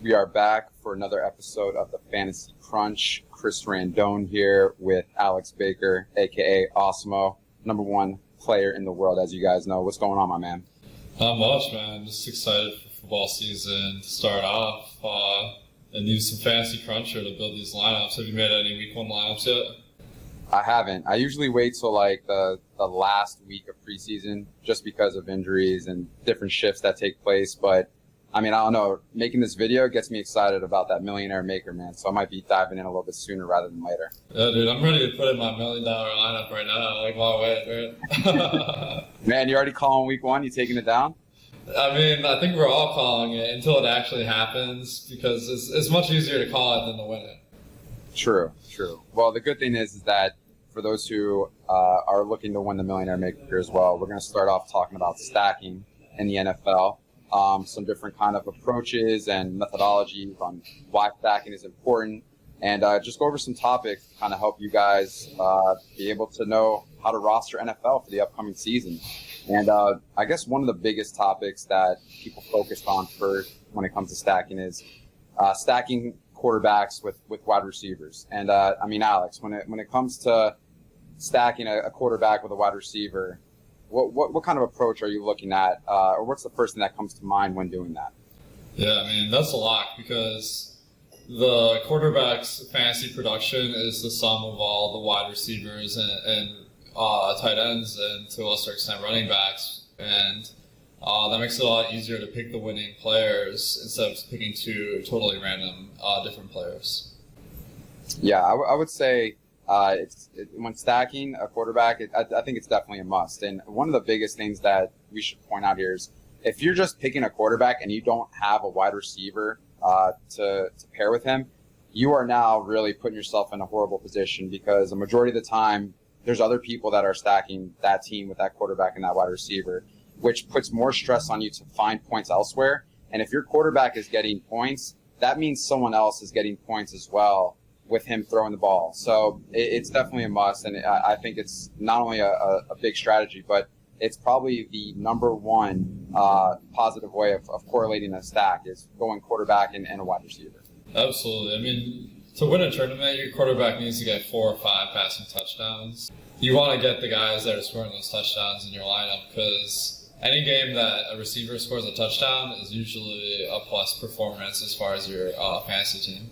We are back for another episode of the Fantasy Crunch. Chris Randone here with Alex Baker, aka Awesemo, number one player in the world, as you guys know. What's going on, my man? Not much, man. Just excited for football season to start off and use some Fantasy Cruncher to build these lineups. Have you made any Week 1 lineups yet? I haven't. I usually wait till like the last week of preseason just because of injuries and different shifts that take place, but I mean, I don't know. Making this video gets me excited about that millionaire maker, man. So I might be diving in a little bit sooner rather than later. Yeah, dude, I'm ready to put in my $1 million lineup right now. Like, while I wait, right? Man, you already calling Week 1? You taking it down? I mean, I think we're all calling it until it actually happens because it's much easier to call it than to win it. True. Well, the good thing is that for those who are looking to win the millionaire maker as well, we're going to start off talking about stacking in the NFL. Some different kind of approaches and methodologies on why stacking is important, and just go over some topics to kind of help you guys be able to know how to roster NFL for the upcoming season. And I guess one of the biggest topics that people focus on first when it comes to stacking is stacking quarterbacks with wide receivers. And I mean, Alex, when it comes to stacking a quarterback with a wide receiver, what kind of approach are you looking at, or what's the first thing that comes to mind when doing that? Yeah, I mean, that's a lot because the quarterback's fantasy production is the sum of all the wide receivers and tight ends and to a lesser extent running backs. And that makes it a lot easier to pick the winning players instead of picking two totally random different players. Yeah, I would say when stacking a quarterback, I think it's definitely a must. And one of the biggest things that we should point out here is if you're just picking a quarterback and you don't have a wide receiver to pair with him, you are now really putting yourself in a horrible position because the majority of the time there's other people that are stacking that team with that quarterback and that wide receiver, which puts more stress on you to find points elsewhere. And if your quarterback is getting points, that means someone else is getting points as well with him throwing the ball. So it's definitely a must, and I think it's not only a big strategy, but it's probably the number one positive way of correlating a stack is going quarterback and a wide receiver. Absolutely. I mean, to win a tournament, your quarterback needs to get 4 or 5 passing touchdowns. You want to get the guys that are scoring those touchdowns in your lineup because any game that a receiver scores a touchdown is usually a plus performance as far as your fantasy team.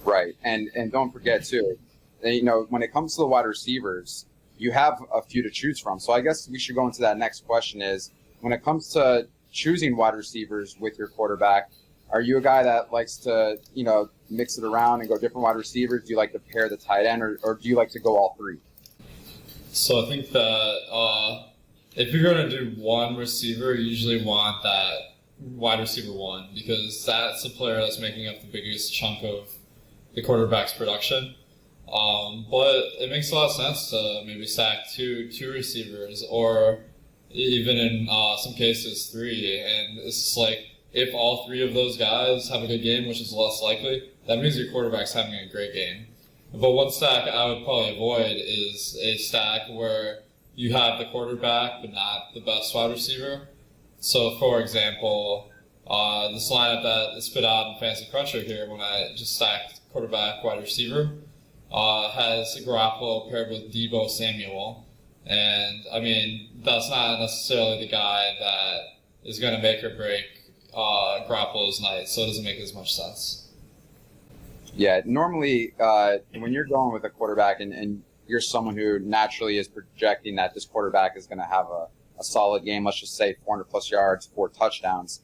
Right, and don't forget too, when it comes to the wide receivers, you have a few to choose from. So I guess we should go into that next question is, when it comes to choosing wide receivers with your quarterback, are you a guy that likes to, mix it around and go different wide receivers? Do you like to pair the tight end, or do you like to go all three? So I think that if you're going to do one receiver, you usually want that wide receiver one because that's the player that's making up the biggest chunk of the quarterback's production. But it makes a lot of sense to maybe stack two receivers or even in some cases 3. And it's just like if all 3 of those guys have a good game, which is less likely, that means your quarterback's having a great game. But one stack I would probably avoid is a stack where you have the quarterback but not the best wide receiver. So for example, this lineup that is spit out in Fantasy Cruncher here when I just stacked quarterback, wide receiver, has Garoppolo paired with Deebo Samuel. And, I mean, that's not necessarily the guy that is going to make or break Garoppolo's night, so it doesn't make as much sense. Yeah, normally when you're going with a quarterback and you're someone who naturally is projecting that this quarterback is going to have a solid game, let's just say 400-plus yards, 4 touchdowns,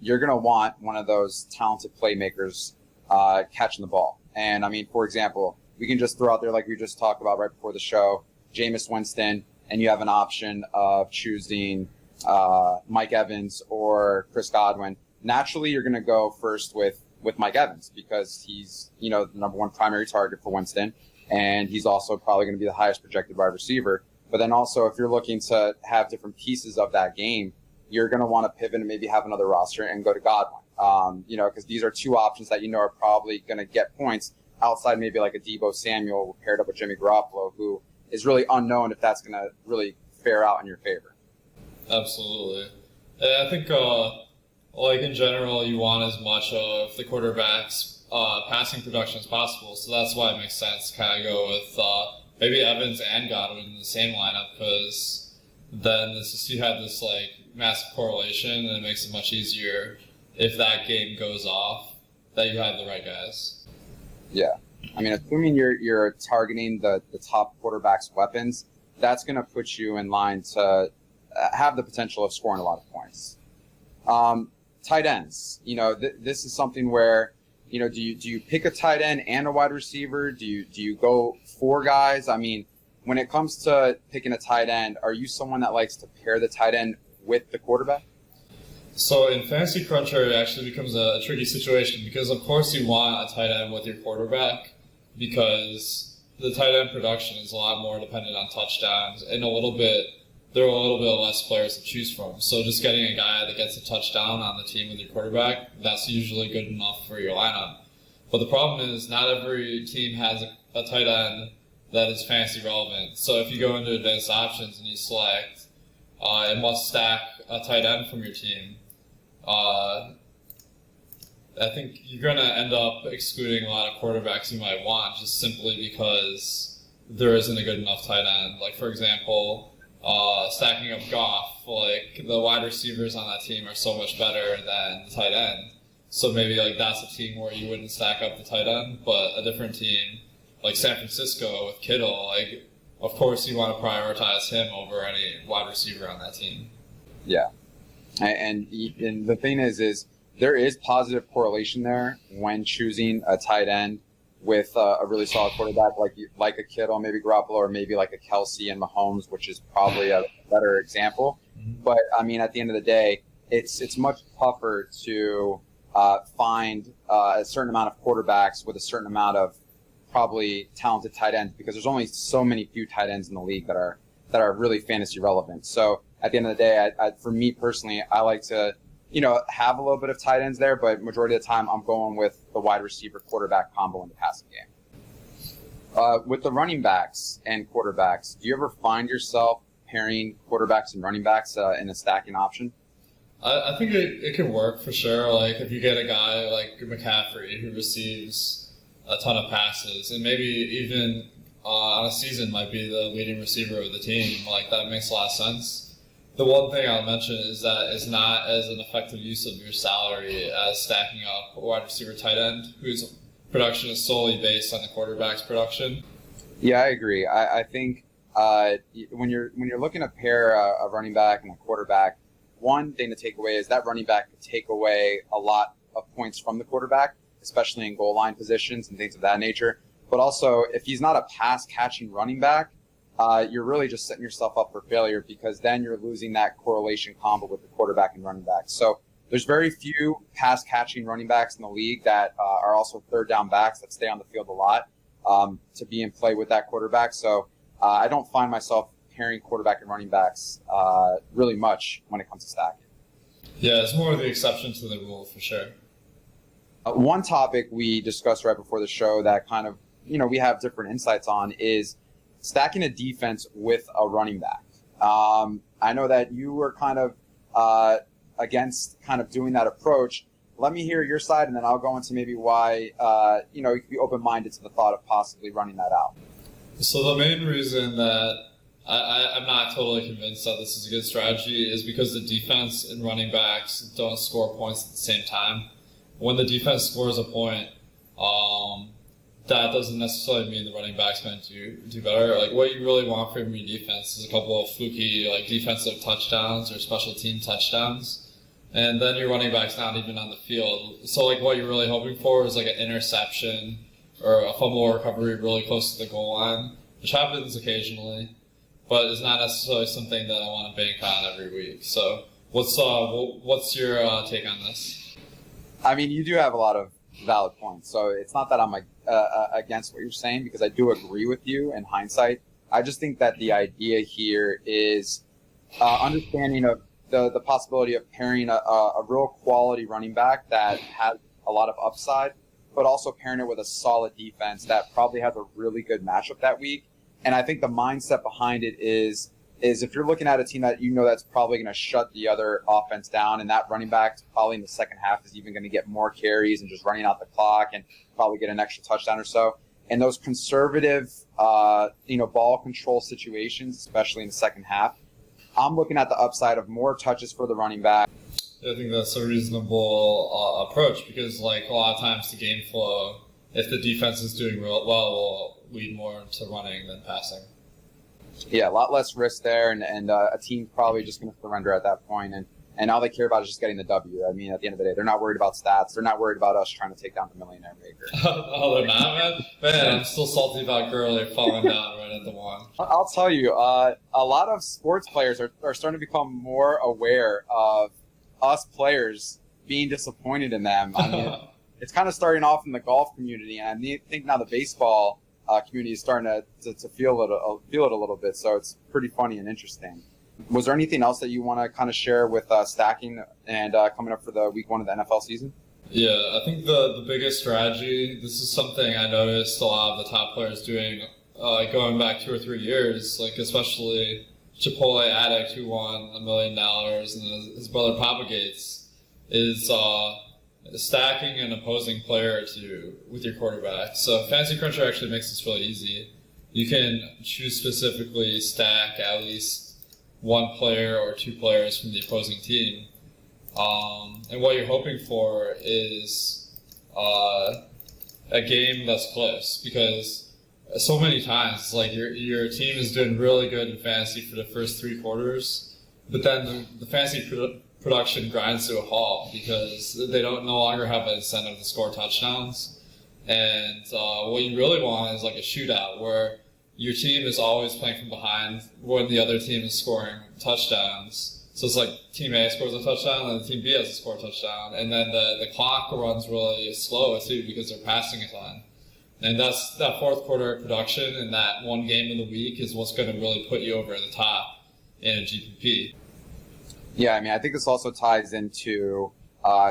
you're going to want one of those talented playmakers catching the ball. And I mean, for example, we can just throw out there, like we just talked about right before the show, Jameis Winston, and you have an option of choosing Mike Evans or Chris Godwin. Naturally, you're going to go first with Mike Evans because he's, the number one primary target for Winston, and he's also probably going to be the highest projected wide receiver. But then also, if you're looking to have different pieces of that game, you're going to want to pivot and maybe have another roster and go to Godwin. Because these are 2 options that are probably going to get points outside maybe like a Deebo Samuel paired up with Jimmy Garoppolo, who is really unknown if that's going to really fare out in your favor. Absolutely. I think a like in general, you want as much of the quarterback's passing production as possible. So that's why it makes sense to kind of go with maybe Evans and Godwin in the same lineup, because then you have this like massive correlation, and it makes it much easier if that game goes off that you have the right guys. Yeah. I mean, assuming you're targeting the top quarterback's weapons, that's going to put you in line to have the potential of scoring a lot of points. Tight ends, this is something where, do you pick a tight end and a wide receiver? Do you go 4 guys? I mean, when it comes to picking a tight end, are you someone that likes to pair the tight end with the quarterback? So in Fantasy Cruncher, it actually becomes a tricky situation because, of course, you want a tight end with your quarterback because the tight end production is a lot more dependent on touchdowns and there are a little bit less players to choose from. So just getting a guy that gets a touchdown on the team with your quarterback, that's usually good enough for your lineup. But the problem is not every team has a tight end that is fantasy relevant. So if you go into advanced options and you select it must stack a tight end from your team, I think you're going to end up excluding a lot of quarterbacks you might want just simply because there isn't a good enough tight end. Like, for example, stacking up Goff, like the wide receivers on that team are so much better than the tight end. So maybe like that's a team where you wouldn't stack up the tight end, but a different team like San Francisco with Kittle, like of course you want to prioritize him over any wide receiver on that team. Yeah, and the thing is there is positive correlation there when choosing a tight end with a really solid quarterback like a Kittle, maybe Garoppolo, or maybe like a Kelsey and Mahomes, which is probably a better example. Mm-hmm. But I mean, at the end of the day, it's much tougher to find a certain amount of quarterbacks with a certain amount of probably talented tight ends because there's only so many few tight ends in the league that are really fantasy relevant. So at the end of the day, for me personally, I like to have a little bit of tight ends there, but majority of the time I'm going with the wide receiver quarterback combo in the passing game. With the running backs and quarterbacks, do you ever find yourself pairing quarterbacks and running backs in a stacking option? I think it can work for sure. Like if you get a guy like McCaffrey who receives a ton of passes and maybe even on a season might be the leading receiver of the team, like that makes a lot of sense. The one thing I'll mention is that it's not as an effective use of your salary as stacking up a wide receiver tight end whose production is solely based on the quarterback's production. Yeah, I agree. I think when you're looking to pair a running back and a quarterback, one thing to take away is that running back could take away a lot of points from the quarterback, especially in goal line positions and things of that nature. But also, if he's not a pass-catching running back, you're really just setting yourself up for failure because then you're losing that correlation combo with the quarterback and running back. So there's very few pass-catching running backs in the league that are also third down backs that stay on the field a lot to be in play with that quarterback. So I don't find myself pairing quarterback and running backs really much when it comes to stacking. Yeah, it's more of the exception to the rule for sure. One topic we discussed right before the show that kind of, we have different insights on is stacking a defense with a running back. I know that you were kind of against kind of doing that approach. Let me hear your side, and then I'll go into maybe why, you could be open-minded to the thought of possibly running that out. So the main reason that I'm not totally convinced that this is a good strategy is because the defense and running backs don't score points at the same time. When the defense scores a point, that doesn't necessarily mean the running back's going to do better. Like what you really want from your defense is a couple of fluky like defensive touchdowns or special team touchdowns, and then your running back's not even on the field. So like what you're really hoping for is like an interception or a fumble recovery really close to the goal line, which happens occasionally, but it's not necessarily something that I want to bank on every week. So what's your take on this? I mean, you do have a lot of valid points. So it's not that I'm against what you're saying because I do agree with you in hindsight. I just think that the idea here is understanding of the possibility of pairing a real quality running back that has a lot of upside, but also pairing it with a solid defense that probably has a really good matchup that week. And I think the mindset behind it is is if you're looking at a team that you know that's probably going to shut the other offense down, and that running back probably in the second half is even going to get more carries and just running out the clock and probably get an extra touchdown or so. And those conservative, ball control situations, especially in the second half, I'm looking at the upside of more touches for the running back. I think that's a reasonable approach because, like, a lot of times the game flow, if the defense is doing real well, will lead more to running than passing. Yeah, a lot less risk there, and a team's probably just going to surrender at that point, and all they care about is just getting the W. I mean, at the end of the day, they're not worried about stats. They're not worried about us trying to take down the millionaire maker. Oh, they're not, man? Man, I'm still salty about Gurley falling down right at the one. I'll tell you, a lot of sports players are starting to become more aware of us players being disappointed in them. I mean, it's kind of starting off in the golf community, and I think now the baseball community is starting to feel it a little bit. So it's pretty funny and interesting. Was there anything else that you want to kind of share with stacking and coming up for the week 1 of the NFL season? Yeah, I think the biggest strategy, this is something I noticed a lot of the top players doing going back 2 or 3 years, like especially Chipotle addict who won $1 million and his brother propagates, is stacking an opposing player with your quarterback. So Fantasy Cruncher actually makes this really easy. You can choose specifically stack at least 1 player or 2 players from the opposing team. And what you're hoping for is a game that's close, because so many times, like, your team is doing really good in fantasy for the first 3 quarters, but then the fantasy production grinds to a halt because they no longer have an incentive to score touchdowns. And what you really want is like a shootout where your team is always playing from behind when the other team is scoring touchdowns. So it's like Team A scores a touchdown and Team B has to score a touchdown. And then the clock runs really slow too because they're passing a ton. And that 4th quarter production in that one game of the week is what's going to really put you over the top in a GPP. Yeah, I mean, I think this also ties into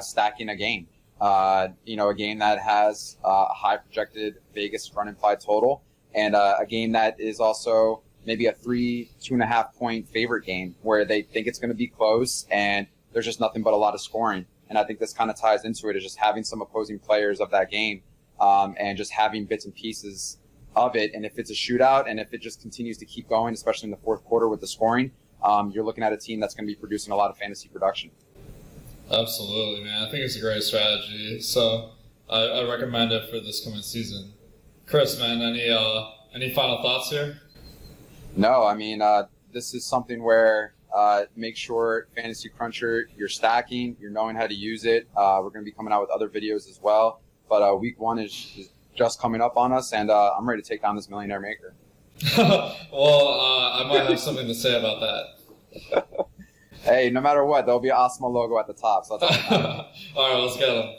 stacking a game. A game that has a high projected Vegas run implied total, and a game that is also maybe a 2.5 point favorite game where they think it's going to be close and there's just nothing but a lot of scoring. And I think this kind of ties into it, is just having some opposing players of that game and just having bits and pieces of it. And if it's a shootout and if it just continues to keep going, especially in the 4th quarter with the scoring, you're looking at a team that's going to be producing a lot of fantasy production. Absolutely, man. I think it's a great strategy. So I recommend it for this coming season. Chris, man, any final thoughts here? No, I mean, this is something where make sure Fantasy Cruncher, you're stacking, you're knowing how to use it. We're going to be coming out with other videos as well. But week 1 is just coming up on us, and I'm ready to take down this millionaire maker. Well, I might have something to say about that. Hey, no matter what, there'll be an Awesemo logo at the top. So that's all. All right, let's get them.